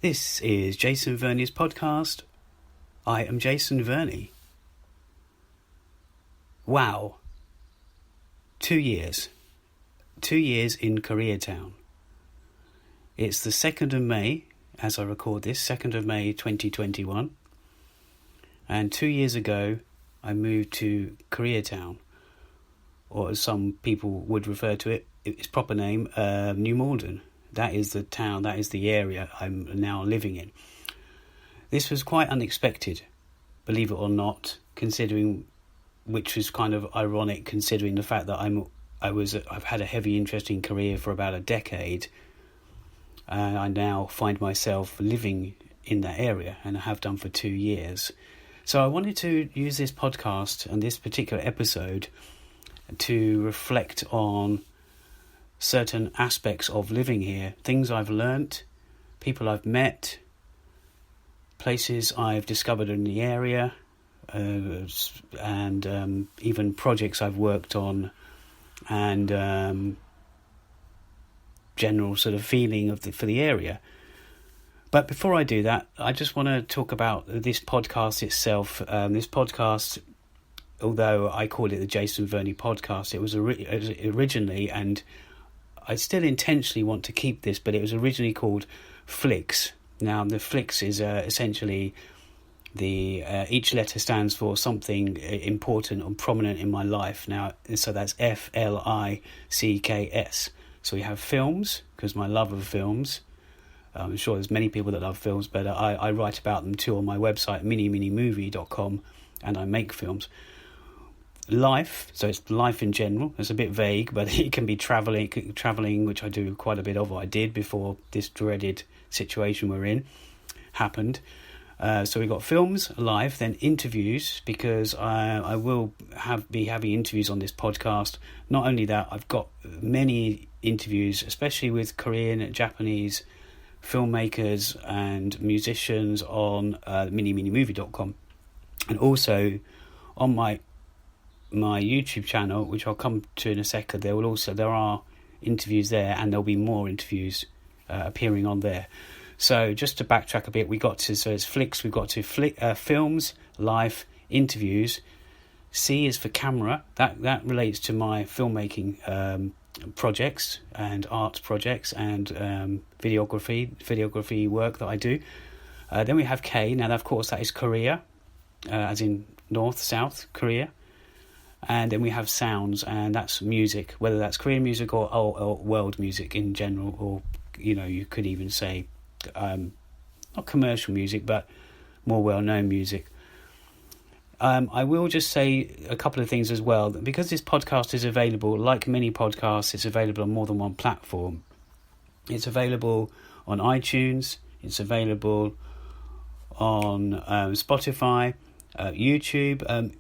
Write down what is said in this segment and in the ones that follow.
This is Jason Verney's podcast. I am Jason Verney. Wow. 2 years. 2 years in Koreatown. It's the 2nd of May, as I record this, 2nd of May 2021. And 2 years ago, I moved to Koreatown, or as some people would refer to it, its proper name, New Malden. That is the town, that is the area I'm now living in. This was quite unexpected, believe it or not, considering, which was kind of ironic considering the fact that I've had a heavy interest in Korea for about a decade, and I now find myself living in that area, and I have done for 2 years. So I wanted to use this podcast and this particular episode to reflect on certain aspects of living here, things I've learnt, people I've met, places I've discovered in the area, and even projects I've worked on, and general sort of feeling for the area. But before I do that, I just want to talk about this podcast itself. This podcast, although I call it the Jason Verney podcast, it was originally, and I still intentionally want to keep this, but it was originally called F.L.I.C.K.S. Now, the F.L.I.C.S is essentially each letter stands for something important or prominent in my life. Now, so that's F.L.I.C.K.S. So we have films, because my love of films. I'm sure there's many people that love films, but I write about them too on my website, minimovie.com, and I make films. Life, so it's life in general. It's a bit vague, but it can be travelling, which I do quite a bit of, or I did before this dreaded situation we're in happened. So we've got films, life, then interviews, because I will be having interviews on this podcast. Not only that, I've got many interviews, especially with Korean, Japanese filmmakers and musicians on minimovie.com, and also on my YouTube channel, which I'll come to in a second. There are interviews there, and there'll be more interviews appearing on there. So just to backtrack a bit, so it's F.L.I.C.S, we've got to films, life, interviews. C is for camera. That relates to my filmmaking projects and art projects and videography work that I do. Then we have K. Now, of course, that is Korea, as in North, South Korea. And then we have sounds, and that's music, whether that's Korean music or world music in general, or, you could even say, not commercial music, but more well-known music. I will just say a couple of things as well, because this podcast is available, like many podcasts, it's available on more than one platform. It's available on iTunes, it's available on Spotify, YouTube.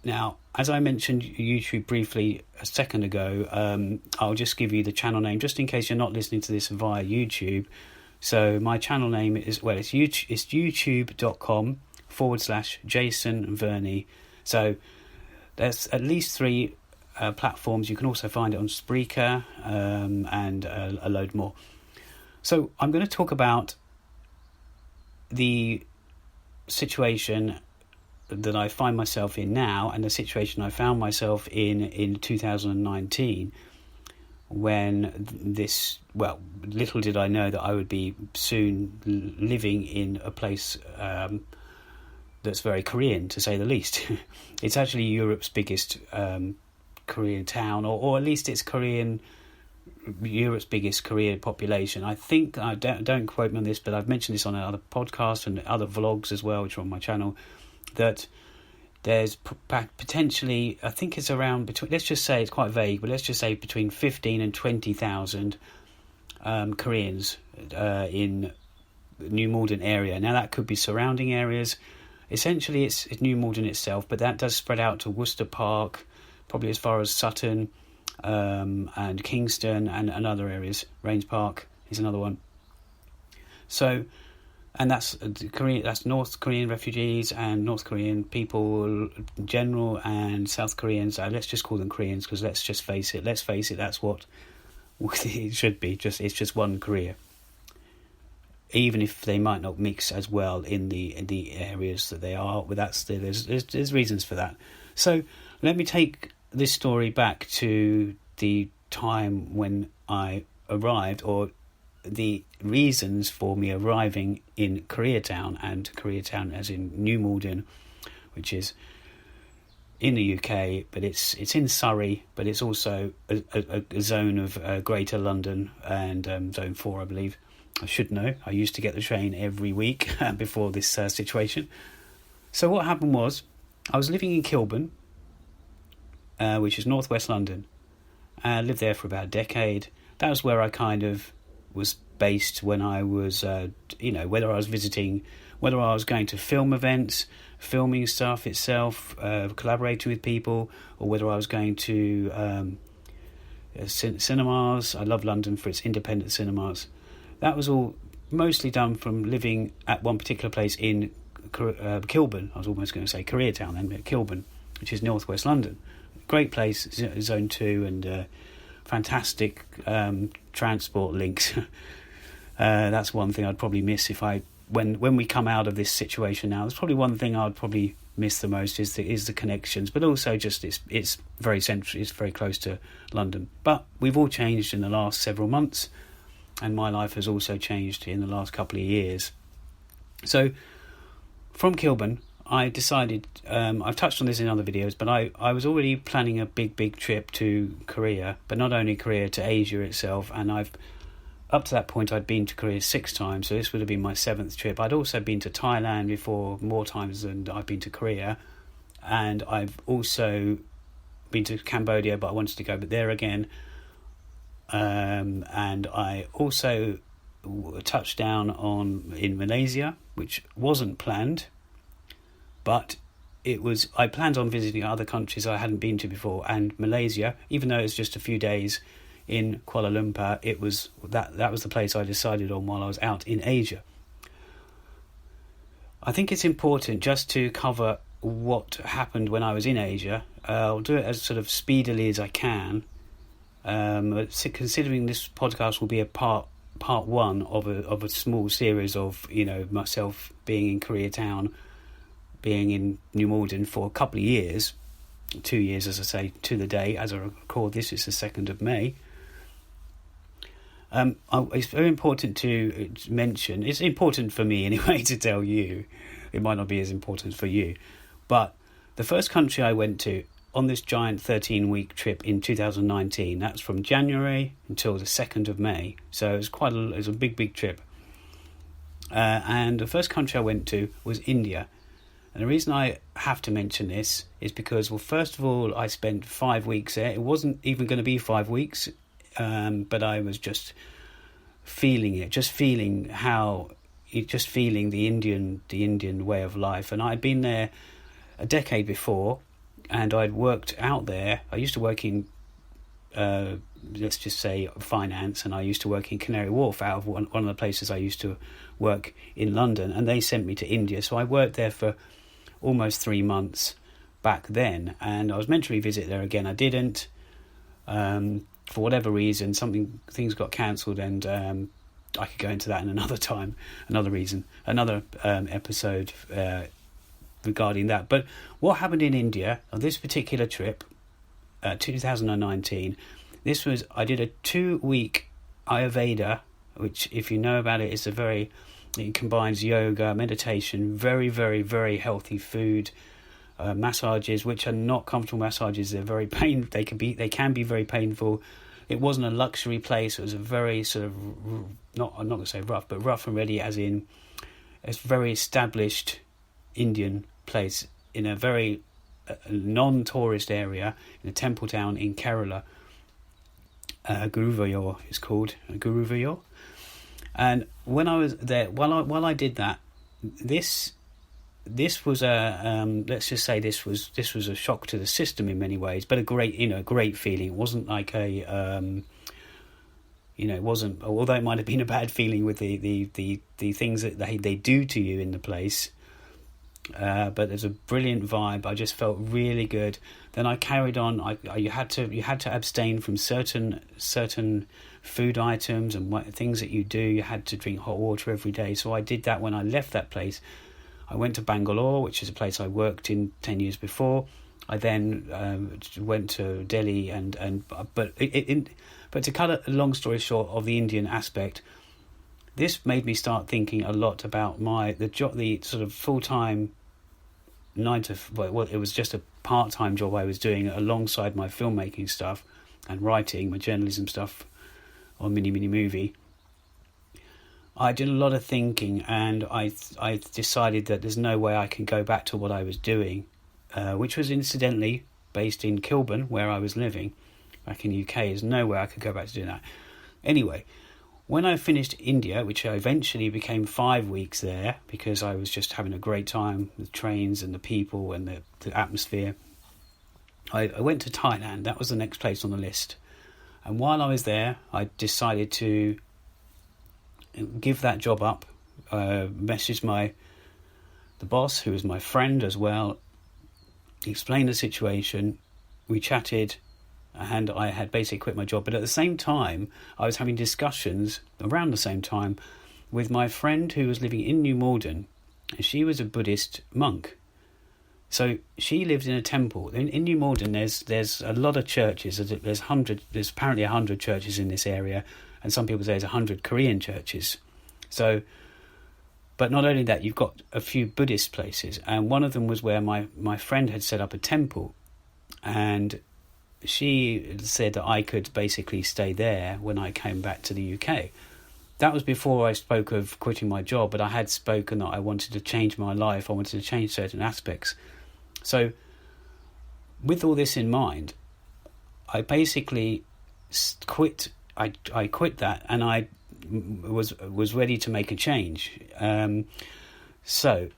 Now, as I mentioned YouTube briefly a second ago, I'll just give you the channel name, just in case you're not listening to this via YouTube. So my channel name is, it's youtube.com/Jason Verney. So there's at least 3 platforms. You can also find it on Spreaker and a load more. So I'm going to talk about the situation that I find myself in now, and the situation I found myself in 2019, when little did I know that I would be soon living in a place that's very Korean, to say the least. It's actually Europe's biggest Korean town, or at least it's Europe's biggest Korean population. I think, don't quote me on this, but I've mentioned this on other podcasts and other vlogs as well, which are on my channel, that there's potentially, I think it's around between, let's just say, it's quite vague, but let's just say between 15 and 20,000 Koreans in the New Malden area. Now, that could be surrounding areas. Essentially, it's New Malden itself, but that does spread out to Worcester Park, probably as far as Sutton and Kingston and other areas. Rains Park is another one. So, and that's North Korean refugees and North Korean people in general, and South Koreans. Let's just call them Koreans, because let's face it, that's what it should be. It's just one Korea. even if they might not mix as well in the areas that they are. But there's reasons for that. So let me take this story back to the time when I arrived, or the reasons for me arriving in Koreatown, and Koreatown as in New Malden, which is in the UK, but it's in Surrey, but it's also a zone of Greater London and Zone 4, I believe. I should know. I used to get the train every week before this situation. So what happened was, I was living in Kilburn, which is northwest London. I lived there for about a decade. That was where I kind of was based when I was, whether I was visiting, whether I was going to film events, filming stuff itself, collaborating with people, or whether I was going to cinemas. I love London for its independent cinemas. That was all mostly done from living at one particular place in Kilburn. I was almost going to say Koreatown then, but Kilburn, which is northwest London. Great place, Zone 2, and fantastic transport links. That's one thing I'd probably miss when we come out of this situation now. That's probably one thing I'd probably miss the most is the connections, but also just it's very central, it's very close to London. But we've all changed in the last several months, and my life has also changed in the last couple of years. So from Kilburn, I decided, I've touched on this in other videos, but I was already planning a big trip to Korea, but not only Korea, to Asia itself. And up to that point, I'd been to Korea 6 times, so this would have been my 7th trip. I'd also been to Thailand before, more times than I've been to Korea. And I've also been to Cambodia, but I wanted to go there again. And I also touched down in Malaysia, which wasn't planned, but I planned on visiting other countries I hadn't been to before, and Malaysia, even though it's just a few days in Kuala Lumpur, it was that was the place I decided on while I was out in Asia. I think it's important just to cover what happened when I was in Asia. I'll do it as sort of speedily as I can. Considering this podcast will be a part 1 of a small series of myself being in Koreatown, being in New Malden for a couple of years, 2 years, as I say, to the day. As I record this, it's the 2nd of May. It's very important to mention, it's important for me anyway to tell you, it might not be as important for you, but the first country I went to on this giant 13-week trip in 2019, that's from January until the 2nd of May, so it was a big trip. And the first country I went to was India. And the reason I have to mention this is because, well, first of all, I spent 5 weeks there. It wasn't even going to be 5 weeks, but I was just feeling it, just feeling the Indian way of life. And I'd been there a decade before, and I'd worked out there. I used to work in, let's just say, finance, and I used to work in Canary Wharf, out of one of the places I used to work in London, and they sent me to India. So I worked there for almost 3 months back then, and I was meant to revisit there again. I didn't. For whatever reason, things got cancelled, and I could go into that in another time, another episode regarding that. But what happened in India on this particular trip, 2019, I did a 2-week Ayurveda, which, if you know about it, it combines yoga, meditation, very, very, very healthy food, massages, which are not comfortable massages. They're very they can be very painful. It wasn't a luxury place. It was a very sort of, I'm not going to say rough, but rough and ready, as in a very established Indian place in a very non-tourist area in a temple town in Kerala. Guruvayur is called, Guruvayur. And when I was there, while I did that, this was a let's just say this was a shock to the system in many ways, but a great feeling. It wasn't like it wasn't, although it might have been a bad feeling with the things that they do to you in the place. But there's a brilliant vibe. I just felt really good. Then I carried on. You had to abstain from certain food items and things that you do. You had to drink hot water every day. So I did that when I left that place. I went to Bangalore, which is a place I worked in 10 years before. I then went to Delhi, but to cut a long story short of the Indian aspect, this made me start thinking a lot about the sort of full-time it was just a part-time job I was doing alongside my filmmaking stuff and writing, my journalism stuff on Mini Movie. I did a lot of thinking, and I decided that there's no way I can go back to what I was doing, which was incidentally based in Kilburn, where I was living back in the UK. There's no way I could go back to doing that. Anyway, when I finished India, which I eventually became 5 weeks there because I was just having a great time with trains and the people and the atmosphere, I went to Thailand. That was the next place on the list. And while I was there, I decided to give that job up, messaged the boss, who was my friend as well, explained the situation. We chatted, and I had basically quit my job. But at the same time, I was having discussions around the same time with my friend who was living in New Malden, and she was a Buddhist monk. So she lived in a temple. In New Malden, there's a lot of churches. There's apparently 100 churches in this area, and some people say there's 100 Korean churches. So, but not only that, you've got a few Buddhist places, and one of them was where my friend had set up a temple, and she said that I could basically stay there when I came back to the UK. That was before I spoke of quitting my job, but I had spoken that I wanted to change my life. I wanted to change certain aspects. So with all this in mind, I basically quit. I quit that, and I was ready to make a change. So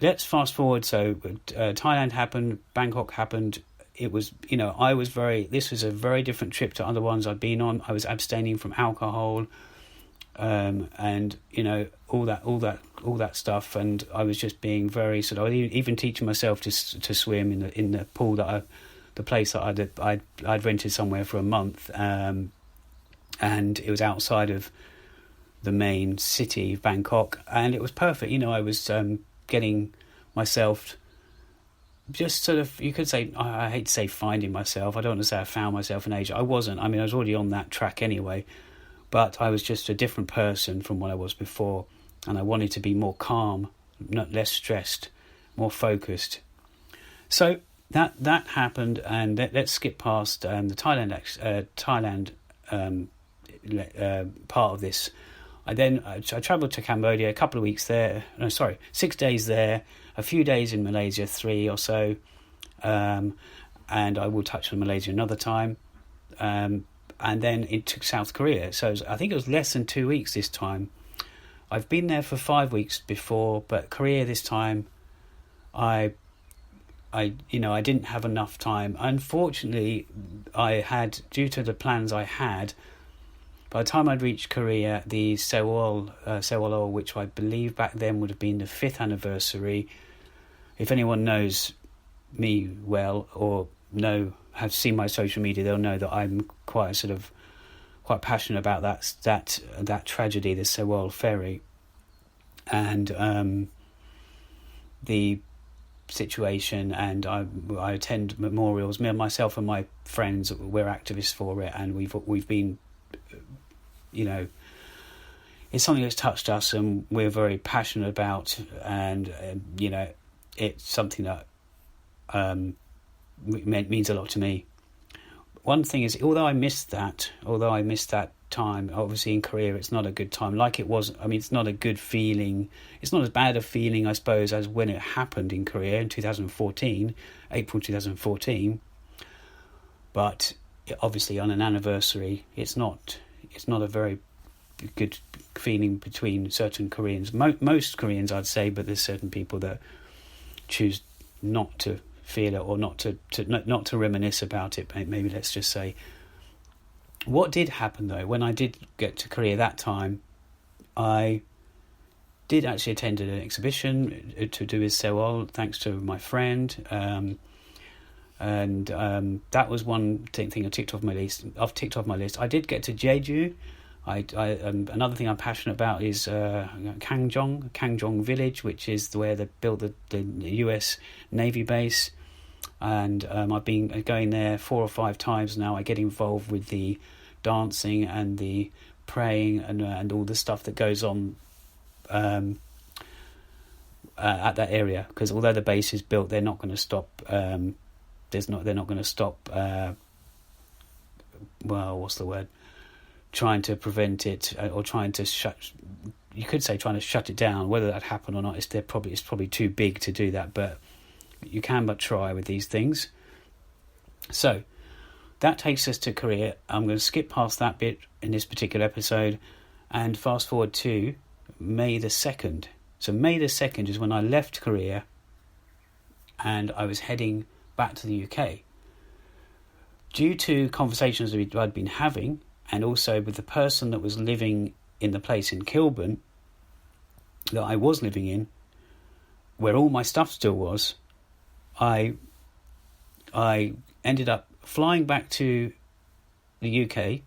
let's fast forward. So Thailand happened, Bangkok happened. It was, this was a very different trip to other ones I've been on. I was abstaining from alcohol, and all that stuff, and I was just being very sort of, I was even teaching myself to swim in the pool the place that I'd rented somewhere for a month, and it was outside of the main city of Bangkok, and it was perfect. I was getting myself just sort of, you could say, I hate to say finding myself. I don't want to say I found myself in Asia. I wasn't. I mean, I was already on that track anyway, but I was just a different person from what I was before, and I wanted to be more calm, less stressed, more focused. So that happened, and let's skip past the Thailand part of this. I travelled to Cambodia, a couple of weeks there. 6 days there, a few days in Malaysia, 3 or so, and I will touch on Malaysia another time. And then into South Korea. So I think it was less than 2 weeks this time. I've been there for 5 weeks before, but Korea this time, I didn't have enough time. Unfortunately, due to the plans I had, by the time I'd reached Korea, the Sewol, which I believe back then would have been the 5th anniversary. If anyone knows me well or have seen my social media, they'll know that I'm quite passionate about that tragedy, the Sewol ferry, and the situation. And I attend memorials. Myself and my friends, we're activists for it, and we've been. It's something that's touched us and we're very passionate about, and it's something that means a lot to me. One thing is, although I missed that time, obviously in Korea it's not a good time like it was. I mean, it's not a good feeling. It's not as bad a feeling, I suppose, as when it happened in Korea in 2014, April 2014. But obviously on an anniversary, it's not a very good feeling between certain Koreans. Most Koreans, I'd say, but there's certain people that choose not to feel it or not to reminisce about it. Maybe let's just say. What did happen though, when I did get to Korea that time, I did actually attend an exhibition to do with Sewol, thanks to my friend. and that was one thing I ticked off my list. I did get to Jeju. Another thing I'm passionate about is Kangjong Village, which is where they built the US Navy base, and I've been going there 4 or 5 times now. I get involved with the dancing and the praying and all the stuff that goes on at that area, because although the base is built, they're not going to stop. They're not going to stop. What's the word? Trying to prevent it, or trying to shut. You could say trying to shut it down. Whether that happened or not, it's probably too big to do that. But you can but try with these things. So that takes us to Korea. I'm going to skip past that bit in this particular episode and fast forward to May the 2nd. So May the 2nd is when I left Korea and I was heading back to the UK. Due to conversations that I'd been having, and also with the person that was living in the place in Kilburn that I was living in, where all my stuff still was, I ended up flying back to the UK,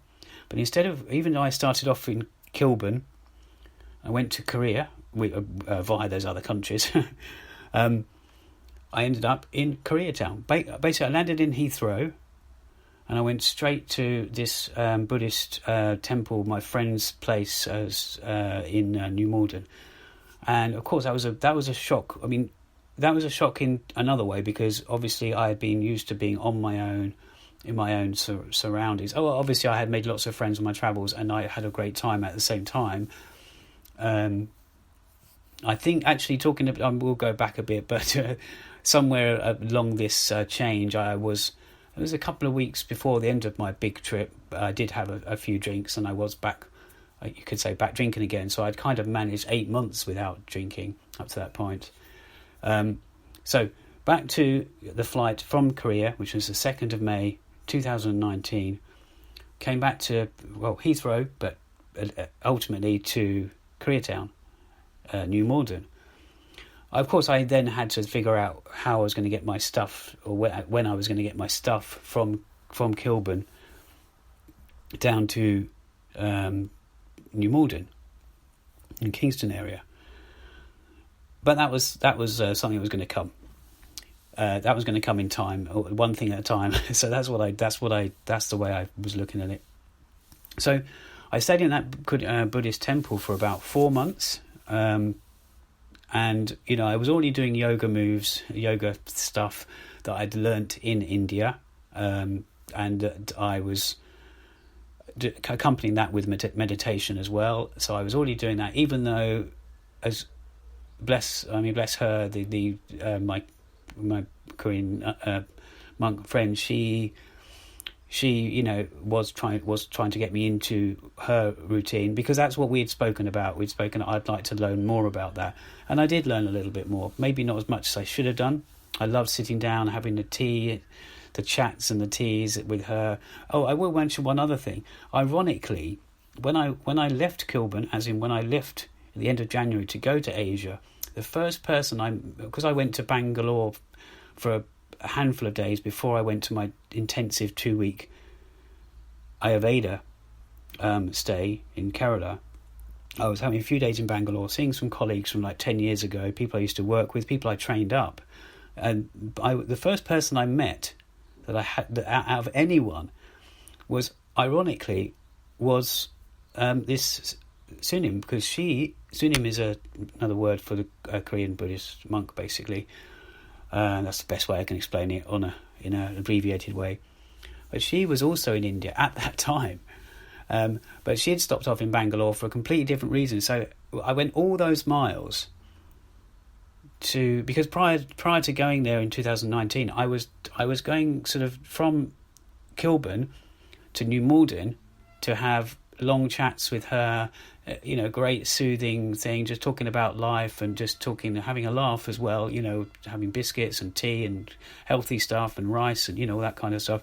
but instead of, even though I started off in Kilburn, I went to Korea via those other countries. I ended up in Koreatown. Basically, I landed in Heathrow, and I went straight to this Buddhist temple, my friend's place, in New Malden. And of course, that was a shock. I mean, that was a shock in another way, because obviously I had been used to being on my own, in my own surroundings. Oh, well, obviously I had made lots of friends on my travels, and I had a great time at the same time. I think actually talking about, we'll go back a bit, but somewhere along this change, it was a couple of weeks before the end of my big trip. I did have a few drinks, and I was back, you could say, back drinking again. So I'd kind of managed 8 months without drinking up to that point. So back to the flight from Korea, which was the 2nd of May 2019, came back to, Heathrow, but ultimately to Koreatown, New Malden. Of course, I then had to figure out how I was going to get my stuff, or when I was going to get my stuff from Kilburn down to New Malden in Kingston area. But that was something that was going to come. That was going to come in time, one thing at a time. So that's the way I was looking at it. So I stayed in that Buddhist temple for about 4 months. And, I was already doing yoga stuff that I'd learnt in India. And I was accompanying that with meditation as well. So I was already doing that, even though, bless her, my Korean monk friend, she was trying to get me into her routine, because that's what we had spoken about. I'd like to learn more about that, and I did learn a little bit more. Maybe not as much as I should have done. I loved sitting down, having the tea, the chats and the teas with her. Oh, I will mention one other thing. Ironically, when I left Kilburn, as in when I left at the end of January to go to Asia, the first person because I went to Bangalore for a handful of days before I went to my intensive 2-week Ayurveda stay in Kerala. I was having a few days in Bangalore, seeing some colleagues from like 10 years ago, people I used to work with, people I trained up. And the first person I met that I had, out of anyone, was ironically this Sunim, because Sunim is another word for the Korean Buddhist monk, basically. That's the best way I can explain it in an abbreviated way. But she was also in India at that time. But she had stopped off in Bangalore for a completely different reason. So I went all those miles because prior to going there in 2019, I was going sort of from Kilburn to New Malden to have long chats with her, great soothing thing, just talking about life and just having a laugh as well, having biscuits and tea and healthy stuff and rice and, all that kind of stuff.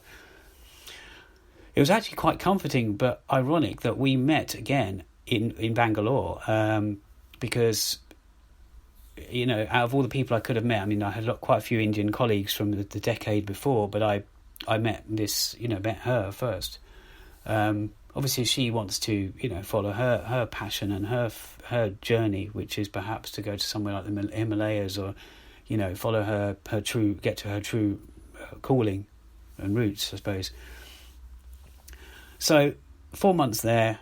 It was actually quite comforting, but ironic that we met again in Bangalore, because out of all the people I could have met, I mean, I had quite a few Indian colleagues from the decade before, but I met met her first. Obviously, she wants to, follow her passion and her journey, which is perhaps to go to somewhere like the Himalayas, or, follow get to her true calling and roots, I suppose. So 4 months there,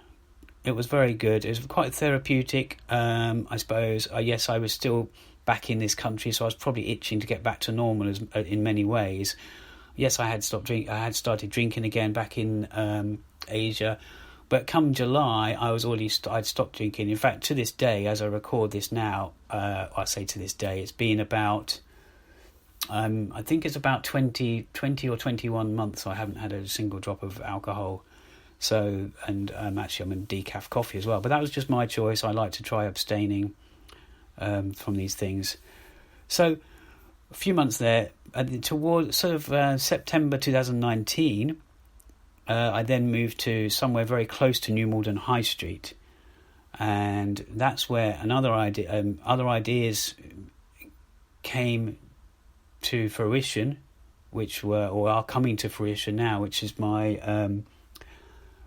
it was very good. It was quite therapeutic, I suppose. Yes, I was still back in this country, so I was probably itching to get back to normal in many ways. Yes, I had started drinking again back in Asia, but come July, I'd stopped drinking. In fact, to this day, as I record this now, I say to this day, it's been about, I think it's about 20 or 21 months I haven't had a single drop of alcohol. So, and actually I'm in decaf coffee as well, but that was just my choice. I like to try abstaining from these things. So, a few months there, towards sort of September 2019, I then moved to somewhere very close to New Malden High Street, and that's where other ideas came to fruition, which are coming to fruition now, which is my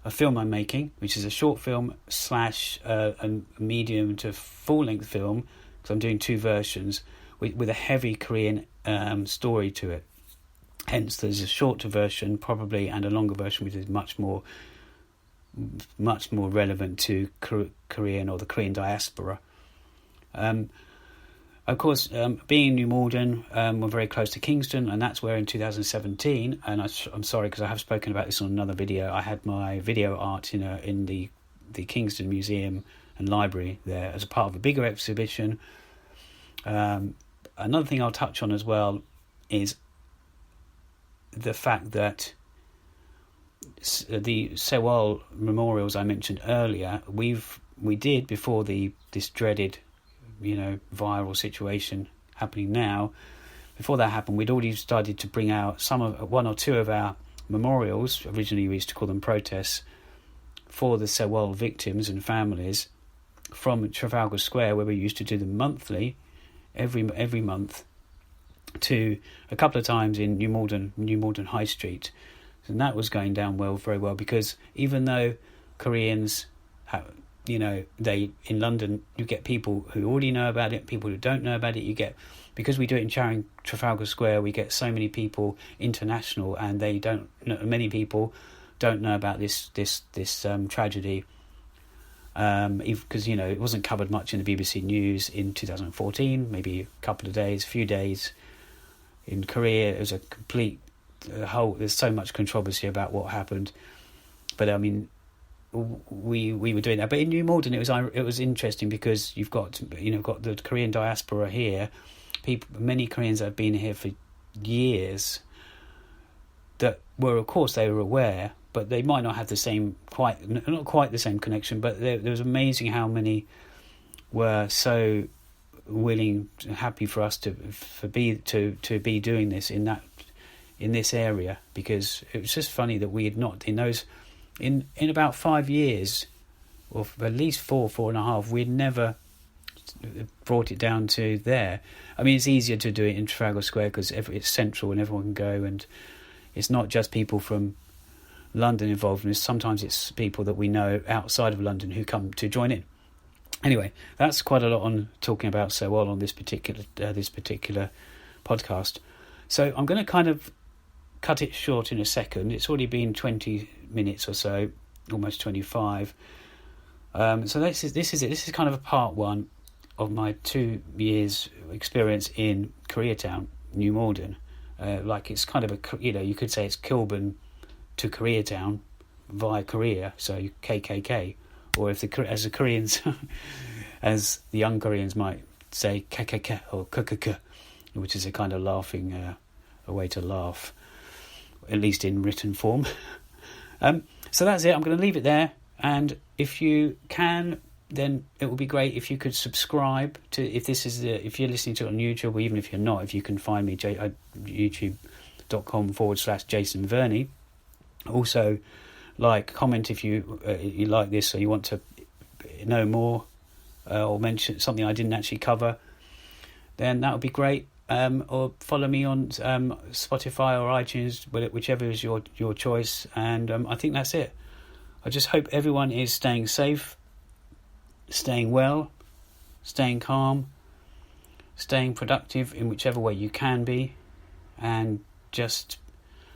a film I'm making, which is a short film / a medium to full-length film, because I'm doing 2 versions with a heavy Korean story to it. Hence, there's a shorter version probably and a longer version, which is much more relevant to Korean or the Korean diaspora. Of course, being in New Malden, we're very close to Kingston, and that's where in 2017, and I'm sorry because I have spoken about this on another video, I had my video art in the Kingston Museum and Library there as a part of a bigger exhibition. Another thing I'll touch on as well is the fact that the Sewol memorials I mentioned earlier, we did before this dreaded viral situation happening now. Before that happened, we'd already started to bring out one or two of our memorials. Originally, we used to call them protests for the Sewol victims and families from Trafalgar Square, where we used to do them monthly, every month, to a couple of times in New Malden High Street, and that was going down very well, because even though Koreans they in London, you get people who already know about it, people who don't know about it. Because we do it in Charing Trafalgar Square, we get so many people international, and many people don't know about this tragedy. Because it wasn't covered much in the BBC News in 2014, maybe a few days. In Korea, it was a complete there's so much controversy about what happened, but I mean, we were doing that. But in New Malden, it was interesting, because you've got the Korean diaspora here, many Koreans that have been here for years, that were, of course, they were aware, but they might not have not quite the same connection. But there was amazing how many were so willing, happy for us to be doing this in this area, because it was just funny that we had not in about 5 years, or at least 4.5, we'd never brought it down to there. I mean, it's easier to do it in Trafalgar Square because it's central and everyone can go, and it's not just people from London involved, and sometimes it's people that we know outside of London who come to join in. Anyway, that's quite a lot on talking about Sewol on this particular podcast. So I'm going to kind of cut it short in a second. It's already been 20 minutes or so, almost 25. So this is it. This is kind of a part 1 of my 2 years experience in Koreatown, New Malden. It's kind of you could say it's Kilburn to Koreatown via Korea, so KKK, or as the Koreans, as the young Koreans might say, KKK or KKK, which is a kind of laughing, a way to laugh, at least in written form. So that's it. I'm going to leave it there, and if you can, then it would be great if you could subscribe to, if you're listening to it on YouTube, or even if you're not, if you can find me youtube.com/Jason Verney. Also, comment if you like this, or you want to know more, or mention something I didn't actually cover. then that would be great. Or follow me on Spotify or iTunes, whichever is your choice. And I think that's it. I just hope everyone is staying safe, staying well, staying calm, staying productive in whichever way you can be, and just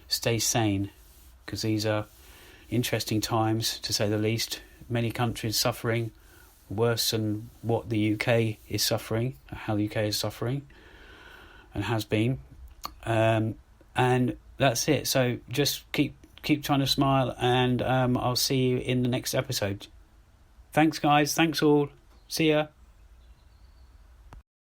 stay sane, because these are interesting times, to say the least. Many countries suffering worse than what the UK is suffering, how the UK is suffering and has been. And that's it. So just keep trying to smile, and I'll see you in the next episode. Thanks, guys. Thanks all. See ya.